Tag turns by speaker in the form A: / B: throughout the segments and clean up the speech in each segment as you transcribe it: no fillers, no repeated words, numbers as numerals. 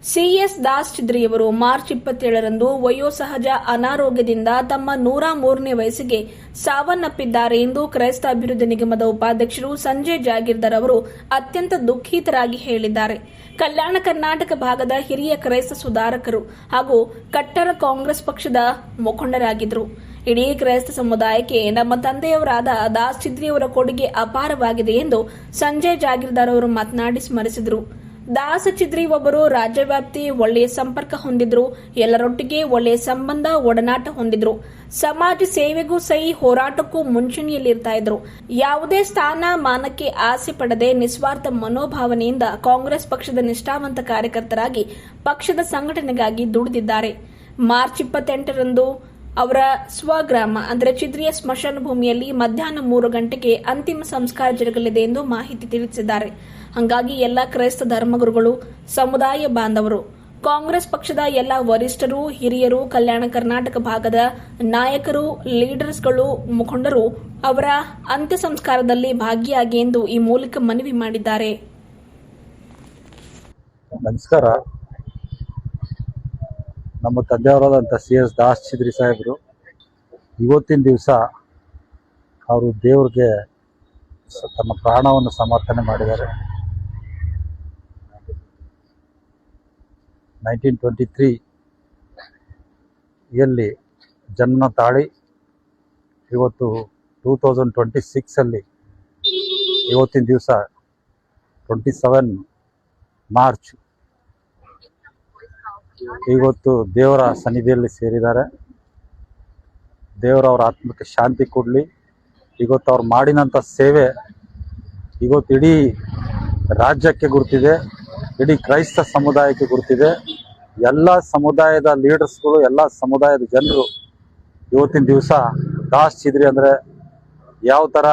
A: CS Das ಚಿದ್ರಿಯವರು March 27ರಂದು ವಯೋಸಹಜ ಅನಾರೋಗ್ಯದಿಂದ ತಮ್ಮ 103ನೇ ವಯಸ್ಸಿಗೆ ಸಾವನ್ನಪ್ಪಿದ್ದಾರೆ ಎಂದು ಕ್ರೈಸ್ತ ಅಭಿವೃದ್ಧಿ ನಿಗಮದ ಉಪಾಧ್ಯಕ್ಷರು ಸಂಜಯ್ ಜಾಗೀರ್ದಾರ್ ಅವರು ಅತ್ಯಂತ ದುಃಖಿತರಾಗಿ ಹೇಳಿದ್ದಾರೆ. ಕಲ್ಯಾಣ ಕರ್ನಾಟಕ ಭಾಗದ ಹಿರಿಯ ಕ್ರೈಸ್ತ ಸುಧಾರಕರು ಹಾಗೂ ಕಟ್ಟರ ಕಾಂಗ್ರೆಸ್ ಪಕ್ಷದ ಮುಖಂಡರಾಗಿದ್ದರು. ಇಡೀ ಕ್ರೈಸ್ತ ಸಮುದಾಯಕ್ಕೆ ನಮ್ಮ ತಂದೆಯವರಾದ ದಾಸ್ ಚಿದ್ರಿಯವರ ಕೊಡುಗೆ ಅಪಾರವಾಗಿದೆ ಎಂದು ಸಂಜಯ್ ಜಾಗೀರ್ದಾರ್ ಅವರು ಮಾತನಾಡಿ ಸ್ಮರಿಸಿದರು. ದಾಸ್ ಚಿದ್ರಿ ಒಬ್ಬರು ರಾಜ್ಯವ್ಯಾಪ್ತಿ ಒಳ್ಳೆಯ ಸಂಪರ್ಕ ಹೊಂದಿದ್ರು. ಎಲ್ಲರೊಟ್ಟಿಗೆ ಒಳ್ಳೆಯ ಸಂಬಂಧ ಒಡನಾಟ ಹೊಂದಿದ್ರು. ಸಮಾಜ ಸೇವೆಗೂ ಸಹಿ ಹೋರಾಟಕ್ಕೂ ಮುಂಚೂಣಿಯಲ್ಲಿರ್ತಾ ಇದ್ರು. ಯಾವುದೇ ಸ್ಥಾನ ಮಾನಕ್ಕೆ ಆಸೆ ಪಡದೆ ನಿಸ್ವಾರ್ಥ ಮನೋಭಾವನೆಯಿಂದ ಕಾಂಗ್ರೆಸ್ ಪಕ್ಷದ ನಿಷ್ಠಾವಂತ ಕಾರ್ಯಕರ್ತರಾಗಿ ಪಕ್ಷದ ಸಂಘಟನೆಗಾಗಿ ದುಡಿದಿದ್ದಾರೆ. ಮಾರ್ಚ್ 28ರಂದು ಅವರ ಸ್ವಗ್ರಾಮ ಅಂದರೆ ಚಿದ್ರಿಯ ಸ್ಮಶಾನ ಭೂಮಿಯಲ್ಲಿ ಮಧ್ಯಾಹ್ನ 3 ಗಂಟೆಗೆ ಅಂತಿಮ ಸಂಸ್ಕಾರ ಜರುಗಲಿದೆ ಎಂದು ಮಾಹಿತಿ ತಿಳಿಸಿದ್ದಾರೆ. ಹಾಗಾಗಿ ಎಲ್ಲ ಕ್ರೈಸ್ತ ಧರ್ಮಗುರುಗಳು, ಸಮುದಾಯ ಬಾಂಧವರು, ಕಾಂಗ್ರೆಸ್ ಪಕ್ಷದ ಎಲ್ಲ ವರಿಷ್ಠರು, ಹಿರಿಯರು, ಕಲ್ಯಾಣ ಕರ್ನಾಟಕ ಭಾಗದ ನಾಯಕರು, ಲೀಡರ್ಸ್ಗಳು, ಮುಖಂಡರು ಅವರ ಅಂತ್ಯ ಸಂಸ್ಕಾರದಲ್ಲಿ ಭಾಗಿಯಾಗಿ ಎಂದು ಈ ಮೂಲಕ ಮನವಿ ಮಾಡಿದ್ದಾರೆ.
B: ನಮಸ್ಕಾರ. ನಮ್ಮ ತಂದೆಯವರಾದಂಥ ಸಿಎಸ್ ದಾಸ್ ಚಿದ್ರಿ ಸಾಹೇಬರು ಇವತ್ತಿನ ದಿವಸ ಅವರು ದೇವ್ರಿಗೆ ತಮ್ಮ ಪ್ರಾಣವನ್ನು ಸಮರ್ಪಣೆ ಮಾಡಿದ್ದಾರೆ. 1923 ಯಲ್ಲಿ ಜನ್ಮ ತಾಳಿ ಇವತ್ತು 2026 ಇವತ್ತಿನ ದಿವಸ 27 ಮಾರ್ಚ್ ಇವತ್ತು ದೇವರ ಸನ್ನಿಧಿಯಲ್ಲಿ ಸೇರಿದ್ದಾರೆ. ದೇವರ ಅವರ ಆತ್ಮಕ್ಕೆ ಶಾಂತಿ ಕೊಡಲಿ. ಇವತ್ತು ಅವ್ರು ಮಾಡಿದಂಥ ಸೇವೆ ಇವತ್ತು ಇಡೀ ರಾಜ್ಯಕ್ಕೆ ಗುರುತಿದೆ, ಇಡೀ ಕ್ರೈಸ್ತ ಸಮುದಾಯಕ್ಕೆ ಗುರುತಿದೆ. ಎಲ್ಲ ಸಮುದಾಯದ ಲೀಡರ್ಸ್ಗಳು, ಎಲ್ಲ ಸಮುದಾಯದ ಜನರು ಇವತ್ತಿನ ದಿವಸ ದಾಸ್ ಚಿದ್ರಿ ಅಂದರೆ ಯಾವ ಥರ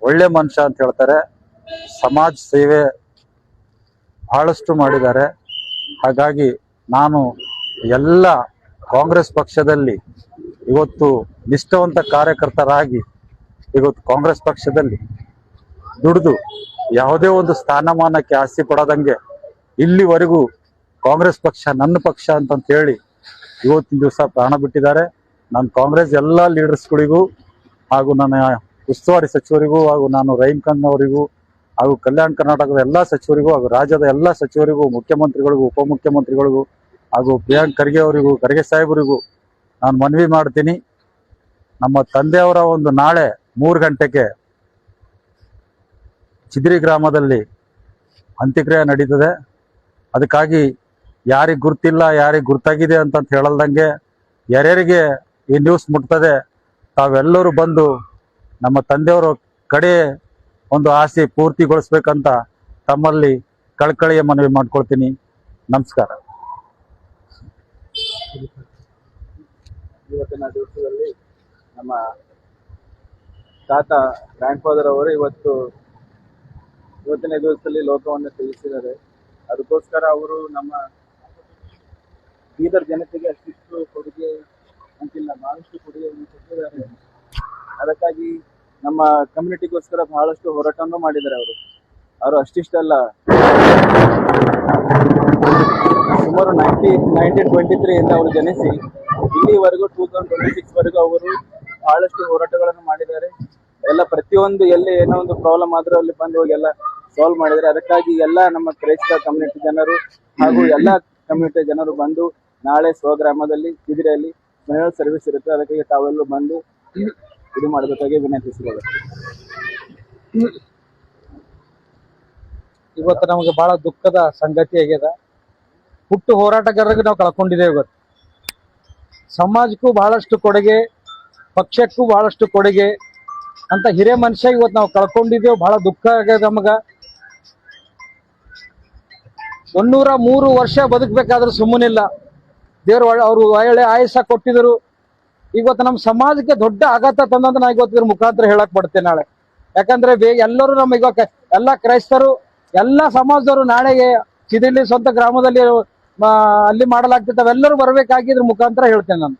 B: ಒಳ್ಳೆ ಮನುಷ್ಯ ಅಂತ ಹೇಳ್ತಾರೆ. ಸಮಾಜ ಸೇವೆ ಬಹಳಷ್ಟು ಮಾಡಿದ್ದಾರೆ. ಹಾಗಾಗಿ ನಾನು ಎಲ್ಲ ಕಾಂಗ್ರೆಸ್ ಪಕ್ಷದಲ್ಲಿ ಇವತ್ತು ನಿಷ್ಠಾವಂತ ಕಾರ್ಯಕರ್ತರಾಗಿ ಇವತ್ತು ಕಾಂಗ್ರೆಸ್ ಪಕ್ಷದಲ್ಲಿ ದುಡಿದು ಯಾವುದೇ ಒಂದು ಸ್ಥಾನಮಾನಕ್ಕೆ ಆಸೆ ಪಡೋದಂಗೆ ಇಲ್ಲಿವರೆಗೂ ಕಾಂಗ್ರೆಸ್ ಪಕ್ಷ ನನ್ನ ಪಕ್ಷ ಅಂತ ಹೇಳಿ ಇವತ್ತಿನ ದಿವಸ ಪ್ರಾಣ ಬಿಟ್ಟಿದ್ದಾರೆ. ನಾನು ಕಾಂಗ್ರೆಸ್ ಎಲ್ಲ ಲೀಡರ್ಸ್ಗಳಿಗೂ ಹಾಗೂ ನನ್ನ ಉಸ್ತುವಾರಿ ಸಚಿವರಿಗೂ ಹಾಗೂ ನಾನು ರಹೀಂ ಖಾನ್ ಅವರಿಗೂ ಹಾಗೂ ಕಲ್ಯಾಣ ಕರ್ನಾಟಕದ ಎಲ್ಲ ಸಚಿವರಿಗೂ ಹಾಗೂ ರಾಜ್ಯದ ಎಲ್ಲ ಸಚಿವರಿಗೂ, ಮುಖ್ಯಮಂತ್ರಿಗಳಿಗೂ, ಉಪಮುಖ್ಯಮಂತ್ರಿಗಳಿಗೂ ಹಾಗೂ ಪ್ರಿಯಾಂಕ್ ಖರ್ಗೆ ಅವರಿಗೂ, ಖರ್ಗೆ ಸಾಹೇಬರಿಗೂ ನಾನು ಮನವಿ ಮಾಡ್ತೀನಿ. ನಮ್ಮ ತಂದೆಯವರ ಒಂದು ನಾಳೆ 3 ಗಂಟೆಗೆ ಚಿದ್ರಿ ಗ್ರಾಮದಲ್ಲಿ ಅಂತ್ಯಕ್ರಿಯೆ ನಡೀತದೆ. ಅದಕ್ಕಾಗಿ ಯಾರಿಗೆ ಗುರ್ತಿಲ್ಲ, ಯಾರಿಗೆ ಗುರ್ತಾಗಿದೆ ಅಂತ ಹೇಳಲ್ದಂಗೆ ಯಾರ್ಯಾರಿಗೆ ಈ ನ್ಯೂಸ್ ಮುಟ್ತದೆ ತಾವೆಲ್ಲರೂ ಬಂದು ನಮ್ಮ ತಂದೆಯವರ ಕಡೆ ಒಂದು ಆಸೆ ಪೂರ್ತಿಗೊಳಿಸ್ಬೇಕಂತ ತಮ್ಮಲ್ಲಿ ಕಳಕಳಿಯ ಮನವಿ ಮಾಡ್ಕೊಳ್ತೀನಿ. ನಮಸ್ಕಾರ.
C: ಇವತ್ತಿನ ದಿವಸದಲ್ಲಿ ನಮ್ಮ ತಾತ ಗ್ರ್ಯಾಂಡ್ ಫಾದರ್ ಅವರು ಇವತ್ತಿನ ದಿವಸದಲ್ಲಿ ಲೋಕವನ್ನು ತಿಳಿಸಿದ್ದಾರೆ. ಅದಕ್ಕೋಸ್ಕರ ಅವರು ನಮ್ಮ ಬೀದರ್ ಜನತೆಗೆ ಅಷ್ಟಿಷ್ಟು ಕೊಡುಗೆ ಅಂತಿಲ್ಲ, ಬಹಳಷ್ಟು ಕೊಡುಗೆಯನ್ನು ಕೊಟ್ಟಿದ್ದಾರೆ. ಅದಕ್ಕಾಗಿ ನಮ್ಮ ಕಮ್ಯುನಿಟಿಗೋಸ್ಕರ ಬಹಳಷ್ಟು ಹೋರಾಟವನ್ನು ಮಾಡಿದ್ದಾರೆ. ಅವರು ಅಷ್ಟಿಷ್ಟಲ್ಲ, ಸುಮಾರು 1923 ಇಂದ ಅವರು ಜನಿಸಿ ಇಲ್ಲಿವರೆಗೂ 2026 ವರೆಗೂ ಅವರು ಬಹಳಷ್ಟು ಹೋರಾಟಗಳನ್ನು ಮಾಡಿದ್ದಾರೆ. ಎಲ್ಲ ಪ್ರತಿಯೊಂದು ಎಲ್ಲಿ ಏನೋ ಒಂದು ಪ್ರಾಬ್ಲಮ್ ಆದ್ರೂ ಅಲ್ಲಿ ಬಂದು ಹೋಗಿ ಎಲ್ಲ ಸಾಲ್ವ್ ಮಾಡಿದ್ದಾರೆ. ಅದಕ್ಕಾಗಿ ಎಲ್ಲ ನಮ್ಮ ಕ್ರೈಸ್ತ ಕಮ್ಯುನಿಟಿ ಜನರು ಹಾಗೂ ಎಲ್ಲ ಕಮ್ಯುನಿಟಿ ಜನರು ಬಂದು ನಾಳೆ ಸ್ವಗ್ರಾಮದಲ್ಲಿ ಚಿದ್ರಿಯಲ್ಲಿ ಮೆಮೋರಿಯಲ್ ಸರ್ವಿಸ್ ಇರುತ್ತೆ. ಅದಕ್ಕಾಗಿ ತಾವೆಲ್ಲರೂ ಬಂದು ಇದು ಮಾಡಬೇಕಾಗಿ ವಿನಂತಿಸಿದ್ದಾರೆ.
D: ಇವತ್ತು ನಮಗೆ ಬಹಳ ದುಃಖದ ಸಂಗತಿ ಆಗ್ಯದ. ಹುಟ್ಟು ಹೋರಾಟಗಾರರಿಗೆ ನಾವು ಕಳ್ಕೊಂಡಿದ್ದೇವೆ. ಇವತ್ತು ಸಮಾಜಕ್ಕೂ ಬಹಳಷ್ಟು ಕೊಡುಗೆ, ಪಕ್ಷಕ್ಕೂ ಬಹಳಷ್ಟು ಕೊಡುಗೆ ಅಂತ ಹಿರಿಯ ಮನುಷ್ಯ ಇವತ್ತು ನಾವು ಕಳ್ಕೊಂಡಿದ್ದೇವೆ. ಬಹಳ ದುಃಖ ಆಗ್ಯದ ನಮಗ. 103 ವರ್ಷ ಬದುಕಬೇಕಾದ್ರೆ ಸುಮ್ಮನಿಲ್ಲ. ದೇವ್ರು ಅವರು ಒಳ್ಳೆ ಆಯಸ್ಸ ಕೊಟ್ಟಿದ್ರು. ಇವತ್ತು ನಮ್ಮ ಸಮಾಜಕ್ಕೆ ದೊಡ್ಡ ಆಘಾತ ತಂದಂತ ನಾ ಇವತ್ತಿನ ಮುಖಾಂತರ ಹೇಳಕ್ ಪಡ್ತೇನೆ ನಾಳೆ. ಯಾಕಂದ್ರೆ ಎಲ್ಲರೂ ನಮ್ಮ ಈಗ ಎಲ್ಲ ಕ್ರೈಸ್ತರು, ಎಲ್ಲ ಸಮಾಜದವರು ನಾಳೆಗೆ ಚಿದ್ರಿಲಿ ಸ್ವಂತ ಗ್ರಾಮದಲ್ಲಿ ಅಲ್ಲಿ ಮಾಡಲಾಗ್ತಿತ್ತು, ಅವೆಲ್ಲರೂ ಬರ್ಬೇಕಾಗಿದ್ರ ಮುಖಾಂತರ ಹೇಳ್ತೇನೆ ನಾನು.